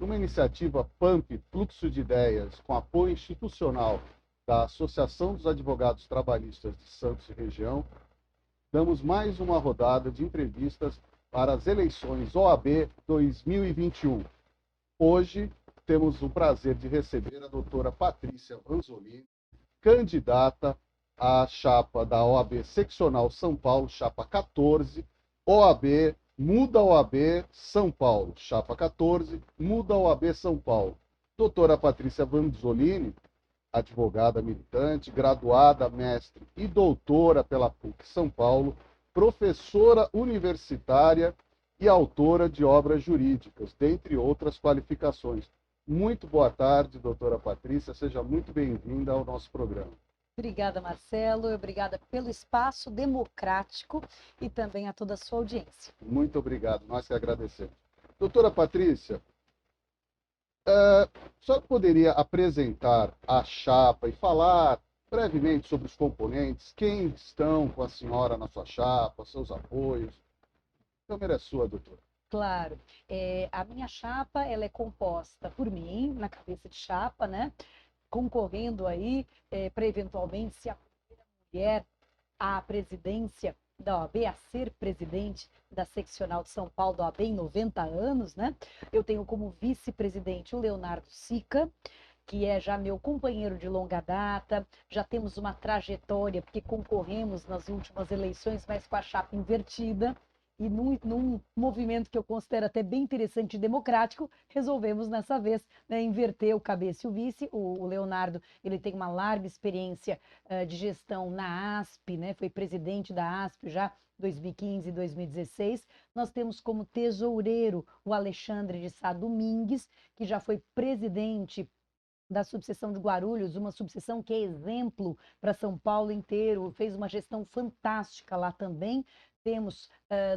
numa iniciativa PAMP, Fluxo de Ideias, com apoio institucional da Associação dos Advogados Trabalhistas de Santos e Região, damos mais uma rodada de entrevistas para as eleições OAB 2021. Hoje, temos o prazer de receber a doutora Patrícia Vanzolini, candidata à chapa da OAB Seccional São Paulo, chapa 14, OAB Muda OAB São Paulo, chapa 14, Muda OAB São Paulo. Doutora Patrícia Vanzolini, advogada militante, graduada, mestre e doutora pela PUC São Paulo, professora universitária e autora de obras jurídicas, dentre outras qualificações. Muito boa tarde, doutora Patrícia, seja muito bem-vinda ao nosso programa. Obrigada, Marcelo, obrigada pelo espaço democrático e também a toda a sua audiência. Muito obrigado, nós que agradecemos. Doutora Patrícia, só poderia apresentar a chapa e falar brevemente sobre os componentes, quem estão com a senhora na sua chapa, seus apoios? A câmera é sua, doutora. Claro, a minha chapa ela é composta por mim, na cabeça de chapa, né? Concorrendo aí para eventualmente se a primeira mulher à presidência da OAB, a ser presidente da seccional de São Paulo da OAB em 90 anos, né? Eu tenho como vice-presidente o Leonardo Sica, que é já meu companheiro de longa data, já temos uma trajetória, porque concorremos nas últimas eleições, mas com a chapa invertida, e num movimento que eu considero até bem interessante e democrático, resolvemos nessa vez, né, inverter o cabeça e o vice. O Leonardo, ele tem uma larga experiência de gestão na ASP, né, foi presidente da ASP já 2015 e 2016. Nós temos como tesoureiro o Alexandre de Sá Domingues, que já foi presidente da subseção de Guarulhos, uma subseção que é exemplo para São Paulo inteiro, fez uma gestão fantástica lá também. Temos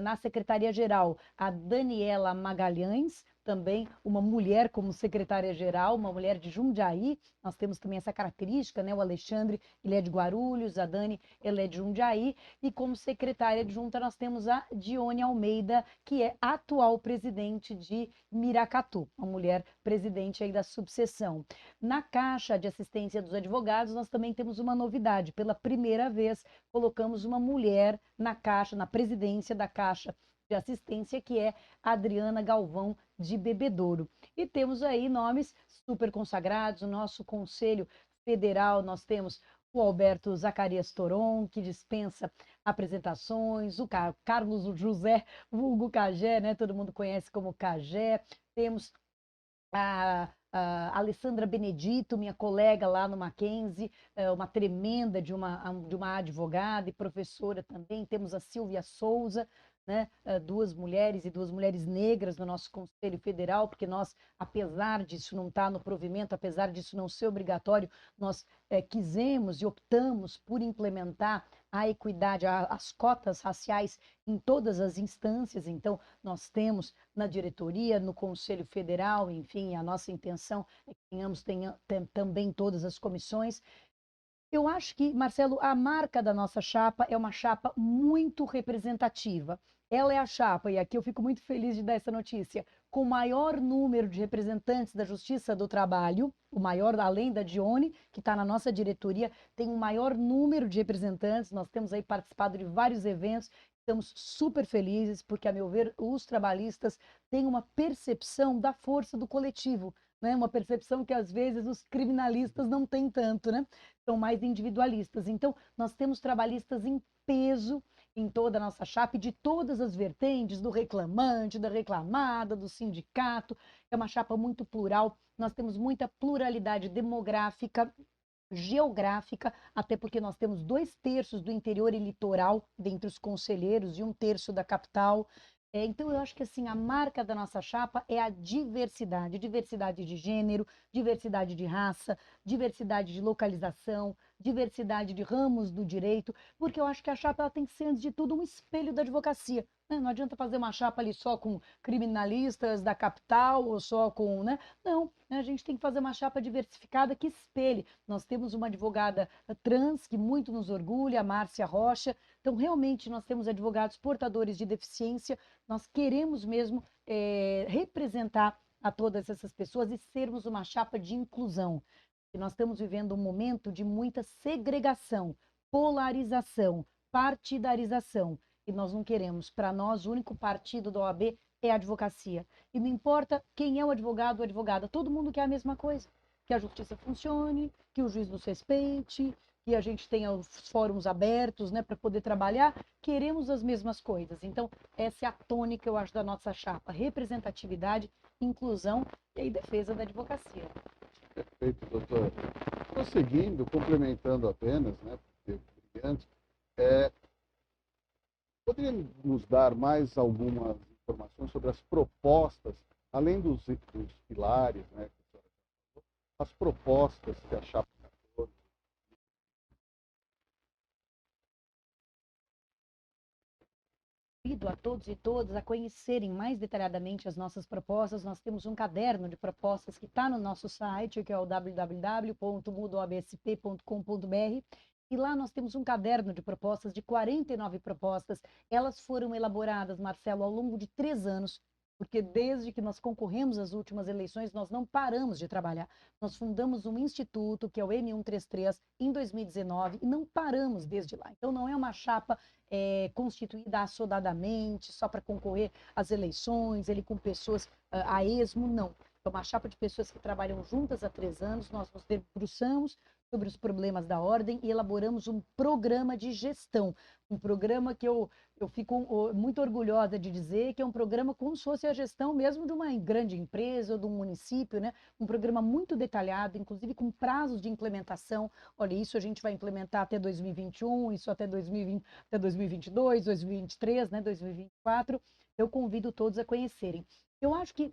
na Secretaria-Geral a Daniela Magalhães, também uma mulher como secretária-geral, uma mulher de Jundiaí. Nós temos também essa característica, né? O Alexandre, ele é de Guarulhos, a Dani, ela é de Jundiaí. E como secretária adjunta nós temos a Dione Almeida, que é atual presidente de Miracatu, uma mulher presidente aí da subseção. Na Caixa de Assistência dos Advogados, nós também temos uma novidade. Pela primeira vez, colocamos uma mulher na Caixa, na presidência da Caixa de Assistência, que é a Adriana Galvão de Bebedouro. E temos aí nomes super consagrados. O nosso Conselho Federal, nós temos o Alberto Zacarias Toron, que dispensa apresentações, o Carlos José vulgo Cagé, né? Todo mundo conhece como Cagé. Temos a Alessandra Benedito, minha colega lá no Mackenzie, uma tremenda de uma advogada e professora também. Temos a Silvia Souza, né? Duas mulheres negras no nosso Conselho Federal, porque nós, apesar disso não estar no provimento, apesar disso não ser obrigatório, nós quisemos e optamos por implementar a equidade, as cotas raciais em todas as instâncias. Então, nós temos na diretoria, no Conselho Federal, enfim, a nossa intenção é que tenhamos também todas as comissões. Eu acho que, Marcelo, a marca da nossa chapa é uma chapa muito representativa. Ela é a chapa, e aqui eu fico muito feliz de dar essa notícia, com o maior número de representantes da Justiça do Trabalho, o maior, além da Dione, que está na nossa diretoria, tem um maior número de representantes. Nós temos aí participado de vários eventos, estamos super felizes, porque, a meu ver, os trabalhistas têm uma percepção da força do coletivo, né? Uma percepção que, às vezes, os criminalistas não têm tanto, né? São mais individualistas. Então, nós temos trabalhistas em peso em toda a nossa chapa, e de todas as vertentes, do reclamante, da reclamada, do sindicato. É uma chapa muito plural, nós temos muita pluralidade demográfica, geográfica, até porque nós temos 2/3 do interior e litoral dentre os conselheiros e 1/3 da capital. Então, eu acho que assim, a marca da nossa chapa é a diversidade, diversidade de gênero, diversidade de raça, diversidade de localização, diversidade de ramos do direito, porque eu acho que a chapa ela tem que ser, antes de tudo, um espelho da advocacia. Né? Não adianta fazer uma chapa ali só com criminalistas da capital ou só com, né? Não, a gente tem que fazer uma chapa diversificada que espelhe. Nós temos uma advogada trans que muito nos orgulha, a Márcia Rocha. Então, realmente, nós temos advogados portadores de deficiência. Nós queremos mesmo representar a todas essas pessoas e sermos uma chapa de inclusão. E nós estamos vivendo um momento de muita segregação, polarização, partidarização. E nós não queremos. Para nós, o único partido da OAB é a advocacia. E não importa quem é o advogado ou advogada, todo mundo quer a mesma coisa. Que a justiça funcione, que o juiz nos respeite, que a gente tenha os fóruns abertos, né, para poder trabalhar. Queremos as mesmas coisas. Então, essa é a tônica, eu acho, da nossa chapa. Representatividade, inclusão e aí defesa da advocacia. Perfeito, doutor. Prosseguindo, complementando apenas, né, porque brilhante, poderia nos dar mais algumas informações sobre as propostas, além dos pilares, né, as propostas que a chapa Convido a todos e todas a conhecerem mais detalhadamente as nossas propostas. Nós temos um caderno de propostas que está no nosso site, que é o www.mudoabsp.com.br. E lá nós temos um caderno de propostas de 49 propostas. Elas foram elaboradas, Marcelo, ao longo de 3 anos, porque desde que nós concorremos às últimas eleições, nós não paramos de trabalhar. Nós fundamos um instituto, que é o M133, em 2019, e não paramos desde lá. Então, não é uma chapa constituída assodadamente, só para concorrer às eleições, ele com pessoas a esmo, não. É uma chapa de pessoas que trabalham juntas há 3 anos, nós nos debruçamos sobre os problemas da ordem e elaboramos um programa de gestão, um programa que eu fico muito orgulhosa de dizer que é um programa como se fosse a gestão mesmo de uma grande empresa ou de um município, né? Um programa muito detalhado, inclusive com prazos de implementação. Olha, isso a gente vai implementar até 2021, isso até 2020, até 2022, 2023, né? 2024. Eu convido todos a conhecerem. Eu acho que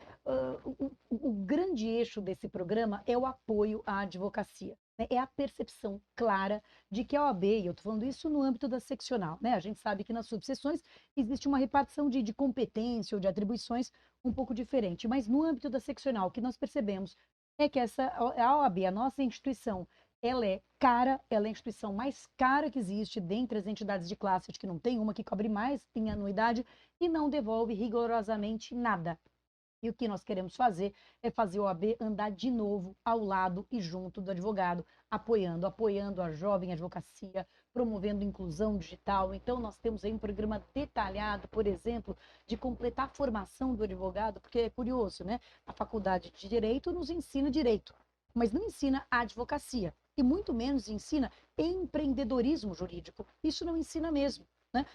o grande eixo desse programa é o apoio à advocacia. É a percepção clara de que a OAB, e eu estou falando isso no âmbito da seccional, né? A gente sabe que nas subseções existe uma repartição de competência ou de atribuições um pouco diferente, mas no âmbito da seccional, o que nós percebemos é que a OAB, a nossa instituição, ela é cara, ela é a instituição mais cara que existe dentre as entidades de classe, acho que não tem uma que cobre mais em anuidade e não devolve rigorosamente nada. E o que nós queremos fazer é fazer o OAB andar de novo ao lado e junto do advogado, apoiando a jovem advocacia, promovendo inclusão digital. Então, nós temos aí um programa detalhado, por exemplo, de completar a formação do advogado, porque é curioso, né? A faculdade de Direito nos ensina direito, mas não ensina a advocacia, e muito menos ensina empreendedorismo jurídico. Isso não ensina mesmo. Né?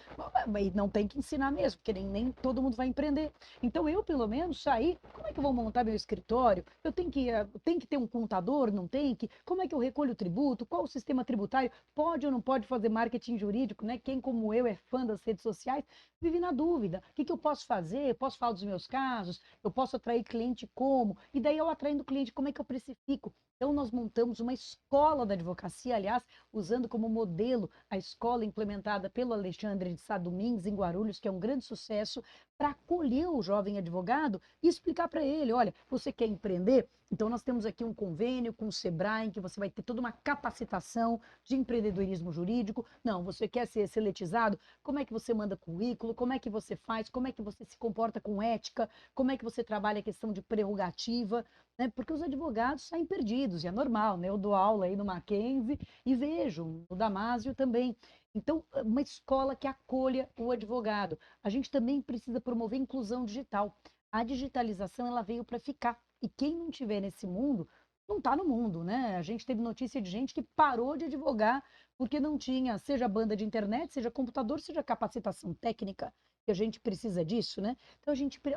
E não tem que ensinar mesmo, porque nem todo mundo vai empreender. Então, eu, pelo menos, saí, como é que eu vou montar meu escritório? Eu tenho que ter um contador, não tem que? Como é que eu recolho o tributo? Qual o sistema tributário? Pode ou não pode fazer marketing jurídico? Né? Quem, como eu, é fã das redes sociais, vive na dúvida. O que eu posso fazer? Eu posso falar dos meus casos? Eu posso atrair cliente como? E daí, eu atraindo cliente, como é que eu precifico? Então, nós montamos uma escola da advocacia, aliás, usando como modelo a escola implementada pelo Alexandre de Sá Domingues, em Guarulhos, que é um grande sucesso, para acolher o jovem advogado e explicar para ele, olha, você quer empreender? Então, nós temos aqui um convênio com o Sebrae, em que você vai ter toda uma capacitação de empreendedorismo jurídico. Não, você quer ser seletizado? Como é que você manda currículo? Como é que você faz? Como é que você se comporta com ética? Como é que você trabalha a questão de prerrogativa? Né? Porque os advogados saem perdidos, e é normal, né? Eu dou aula aí no Mackenzie e vejo, no Damásio também. Então, uma escola que acolha o advogado. A gente também precisa promover inclusão digital. A digitalização, ela veio para ficar. E quem não estiver nesse mundo, não está no mundo, né? A gente teve notícia de gente que parou de advogar porque não tinha, seja banda de internet, seja computador, seja capacitação técnica, que a gente precisa disso, né? Então,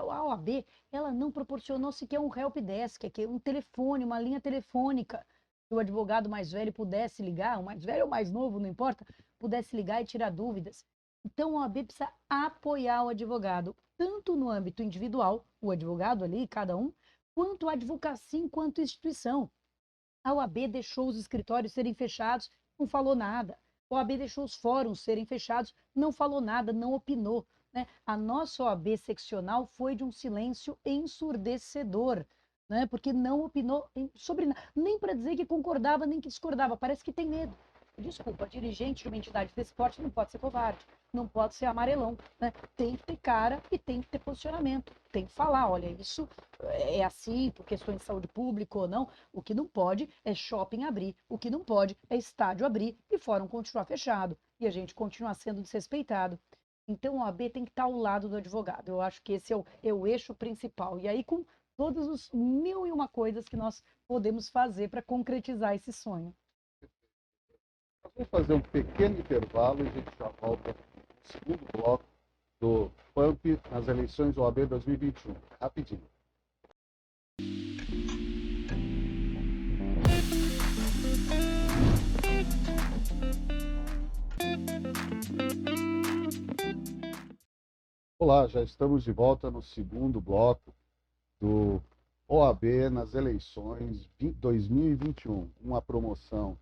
a OAB, ela não proporcionou sequer um help desk, que é um telefone, uma linha telefônica, que o advogado mais velho pudesse ligar, o mais velho ou mais novo, não importa, pudesse ligar e tirar dúvidas. Então, a OAB precisa apoiar o advogado, tanto no âmbito individual, o advogado ali, cada um, quanto a advocacia enquanto instituição. A OAB deixou os escritórios serem fechados, não falou nada. A OAB deixou os fóruns serem fechados, não falou nada, não opinou. Né? A nossa OAB seccional foi de um silêncio ensurdecedor, né? Porque não opinou sobre nada, nem para dizer que concordava, nem que discordava. Parece que tem medo. desculpa, dirigente de uma entidade desse porte não pode ser covarde, não pode ser amarelão, né? Tem que ter cara e tem que ter posicionamento, tem que falar, olha, isso é assim por questões de saúde pública ou não. O que não pode é shopping abrir, o que não pode é estádio abrir e fórum continuar fechado e a gente continuar sendo desrespeitado. Então, a OAB tem que estar ao lado do advogado. Eu acho que esse é o eixo principal. E aí, com todos os mil e uma coisas que nós podemos fazer para concretizar esse sonho. Nós vamos fazer um pequeno intervalo e a gente já volta no segundo bloco do PAMP nas eleições do OAB 2021. Rapidinho. Olá, já estamos de volta no segundo bloco do OAB nas eleições 2021, uma promoção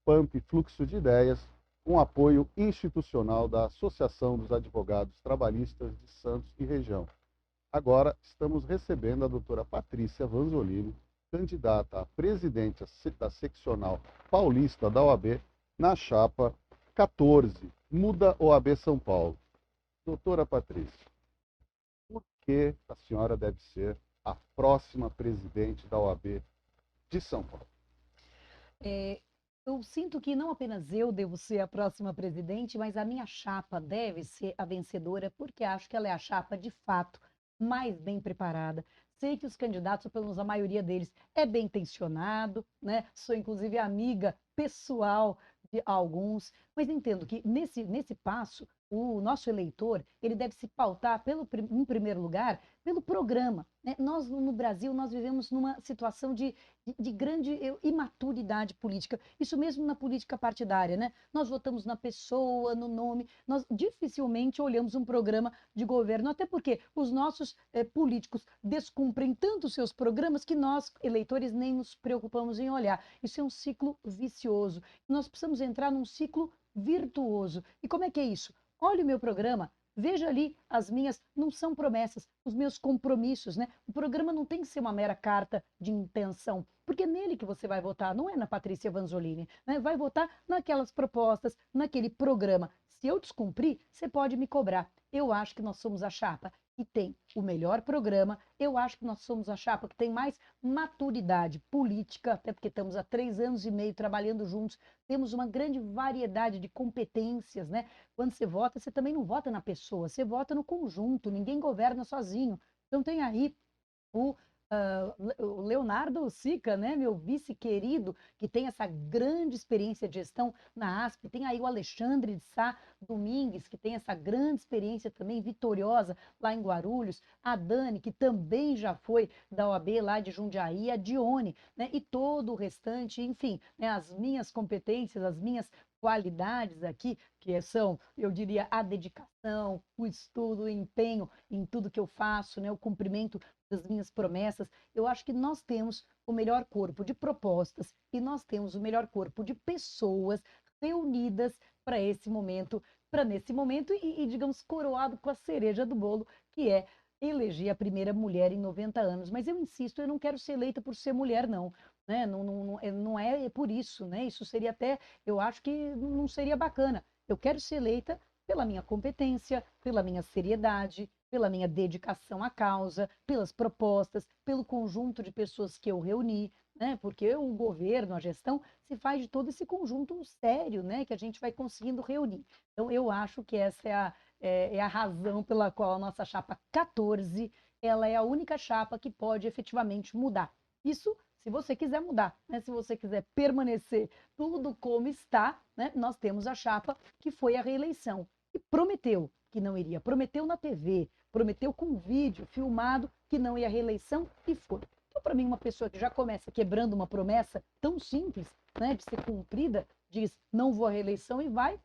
PAMP Fluxo de Ideias, com apoio institucional da Associação dos Advogados Trabalhistas de Santos e Região. Agora estamos recebendo a doutora Patrícia Vanzolini, candidata a presidente da seccional paulista da OAB, na chapa 14, Muda OAB São Paulo. Doutora Patrícia, por que a senhora deve ser a próxima presidente da OAB de São Paulo? Eu sinto que não apenas eu devo ser a próxima presidente, mas a minha chapa deve ser a vencedora, porque acho que ela é a chapa, de fato, mais bem preparada. Sei que os candidatos, ou pelo menos a maioria deles, é bem intencionado, né? Sou, inclusive, amiga pessoal de alguns, mas entendo que nesse passo, o nosso eleitor, ele deve se pautar, em primeiro lugar, pelo programa, né? Nós, no Brasil, nós vivemos numa situação de grande imaturidade política, isso mesmo na política partidária, né? Nós votamos na pessoa, no nome, nós dificilmente olhamos um programa de governo, até porque os nossos políticos descumprem tanto os seus programas que nós, eleitores, nem nos preocupamos em olhar. Isso é um ciclo vicioso. Nós precisamos entrar num ciclo virtuoso. E como é que é isso? Olhe o meu programa, veja ali as minhas, não são promessas, os meus compromissos, né? O programa não tem que ser uma mera carta de intenção, porque é nele que você vai votar, não é na Patrícia Vanzolini, né? Vai votar naquelas propostas, naquele programa. Se eu descumprir, você pode me cobrar. Eu acho que nós somos a chapa que tem o melhor programa, eu acho que nós somos a chapa que tem mais maturidade política, até porque estamos há 3 anos e meio trabalhando juntos, temos uma grande variedade de competências, né? Quando você vota, você também não vota na pessoa, você vota no conjunto, ninguém governa sozinho. Então tem aí o, o Leonardo Sica, né, meu vice querido, que tem essa grande experiência de gestão na ASP, tem aí o Alexandre de Sá Domingues, que tem essa grande experiência também vitoriosa lá em Guarulhos, a Dani, que também já foi da OAB lá de Jundiaí, a Dione, né, e todo o restante, enfim, né, as minhas competências, as minhas qualidades aqui, que são, eu diria, a dedicação, o estudo, o empenho em tudo que eu faço, né, o cumprimento das minhas promessas. Eu acho que nós temos o melhor corpo de propostas e nós temos o melhor corpo de pessoas reunidas para esse momento, para nesse momento digamos, coroado com a cereja do bolo, que é eleger a primeira mulher em 90 anos. Mas eu insisto, eu não quero ser eleita por ser mulher, não. Né? Não é por isso, né? Isso seria até, eu acho que não seria bacana. Eu quero ser eleita pela minha competência, pela minha seriedade, pela minha dedicação à causa, pelas propostas, pelo conjunto de pessoas que eu reuni, né? Porque o governo, a gestão, se faz de todo esse conjunto sério, né? Que a gente vai conseguindo reunir. Então, eu acho que essa é a razão pela qual a nossa chapa 14, ela é a única chapa que pode efetivamente mudar. Isso se você quiser mudar, né? Se você quiser permanecer tudo como está, né? Nós temos a chapa que foi a reeleição e prometeu que não iria, prometeu na TV, prometeu com vídeo filmado que não ia à reeleição e foi. Então, para mim, uma pessoa que já começa quebrando uma promessa tão simples, né, de ser cumprida, diz não vou à reeleição e vai,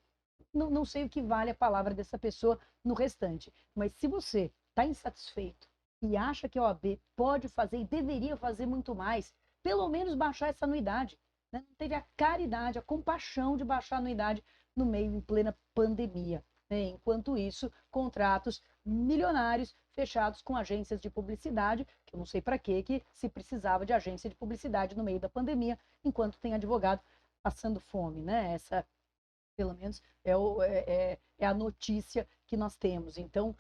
não sei o que vale a palavra dessa pessoa no restante. Mas se você está insatisfeito e acha que a OAB pode fazer e deveria fazer muito mais, pelo menos baixar essa anuidade, né? Não teve a caridade, a compaixão de baixar a anuidade no meio, em plena pandemia. Né? Enquanto isso, contratos milionários fechados com agências de publicidade, que eu não sei para que se precisava de agência de publicidade no meio da pandemia, enquanto tem advogado passando fome, né? pelo menos é a notícia que nós temos. Então,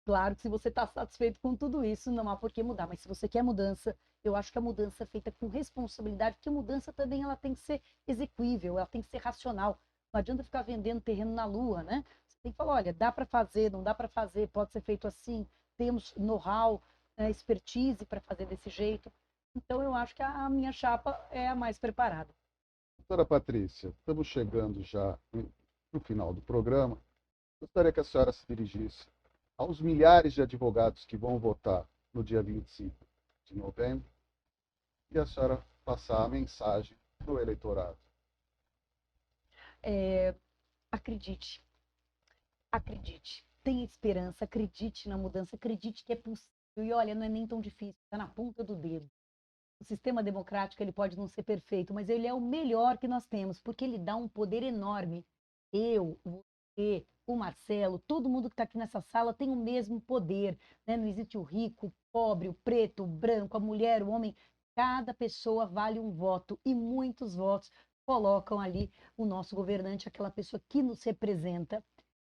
claro que se você está satisfeito com tudo isso, não há por que mudar. Mas se você quer mudança, eu acho que a mudança é feita com responsabilidade, porque a mudança também ela tem que ser execuível, ela tem que ser racional. Não adianta ficar vendendo terreno na lua, né? Você tem que falar, olha, dá para fazer, não dá para fazer, pode ser feito assim, temos know-how, expertise para fazer desse jeito. Então, eu acho que a minha chapa é a mais preparada. Doutora Patrícia, estamos chegando já no final do programa. Gostaria que a senhora se dirigisse aos milhares de advogados que vão votar no dia 25 de novembro e a senhora passar a mensagem para o eleitorado. Acredite, acredite, tenha esperança, acredite na mudança, acredite que é possível. E olha, não é nem tão difícil, está na ponta do dedo. O sistema democrático ele pode não ser perfeito, mas ele é o melhor que nós temos, porque ele dá um poder enorme. Eu, você, o Marcelo, todo mundo que está aqui nessa sala tem o mesmo poder, né? Não existe o rico, o pobre, o preto, o branco, a mulher, o homem. Cada pessoa vale um voto e muitos votos colocam ali o nosso governante, aquela pessoa que nos representa.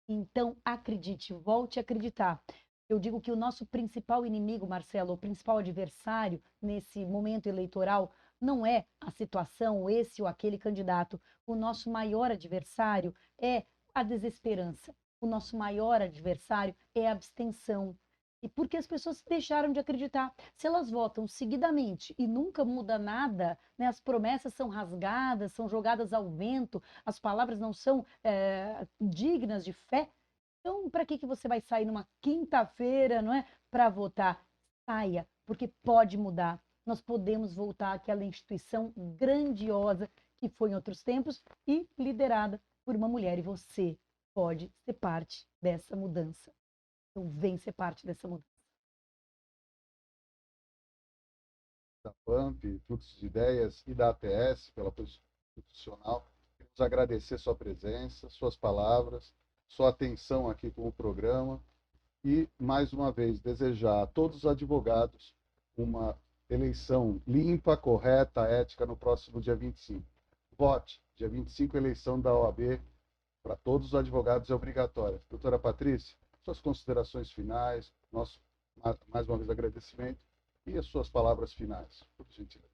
Então, acredite, volte a acreditar. Eu digo que o nosso principal inimigo, Marcelo, o principal adversário nesse momento eleitoral não é a situação, esse ou aquele candidato. O nosso maior adversário é a desesperança. O nosso maior adversário é a abstenção. E porque as pessoas deixaram de acreditar. Se elas votam seguidamente e nunca muda nada, né, as promessas são rasgadas, são jogadas ao vento, as palavras não são dignas de fé, então, para que você vai sair numa quinta-feira, não é, para votar? Saia, porque pode mudar. Nós podemos voltar àquela instituição grandiosa que foi em outros tempos e liderada por uma mulher. E você pode ser parte dessa mudança. Então, vem ser parte dessa mudança. Da PAMP, Fluxo de Ideias e da ATS, pela posição institucional, queremos agradecer sua presença, suas palavras, sua atenção aqui com o programa e, mais uma vez, desejar a todos os advogados uma eleição limpa, correta, ética no próximo dia 25. Vote, dia 25, eleição da OAB para todos os advogados é obrigatória. Doutora Patrícia, suas considerações finais, nosso, mais uma vez, agradecimento e as suas palavras finais, por gentileza.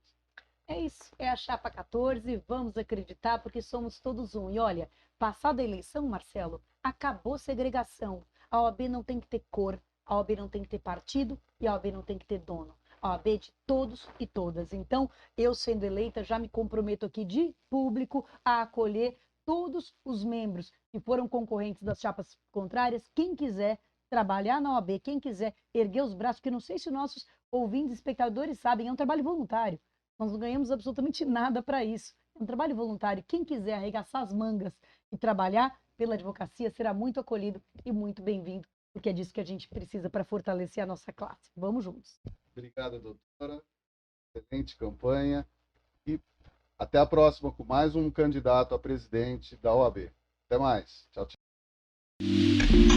É isso, é a chapa 14, vamos acreditar porque somos todos um. E olha, passada a eleição, Marcelo, acabou segregação. A OAB não tem que ter cor, a OAB não tem que ter partido e a OAB não tem que ter dono. A OAB é de todos e todas. Então, eu sendo eleita, já me comprometo aqui de público a acolher todos os membros que foram concorrentes das chapas contrárias, quem quiser trabalhar na OAB, quem quiser erguer os braços, porque não sei se nossos ouvintes e espectadores sabem, é um trabalho voluntário. Nós não ganhamos absolutamente nada para isso. É um trabalho voluntário. Quem quiser arregaçar as mangas e trabalhar pela advocacia será muito acolhido e muito bem-vindo, porque é disso que a gente precisa para fortalecer a nossa classe. Vamos juntos. Obrigado, doutora. Excelente campanha. E até a próxima com mais um candidato a presidente da OAB. Até mais. Tchau, tchau.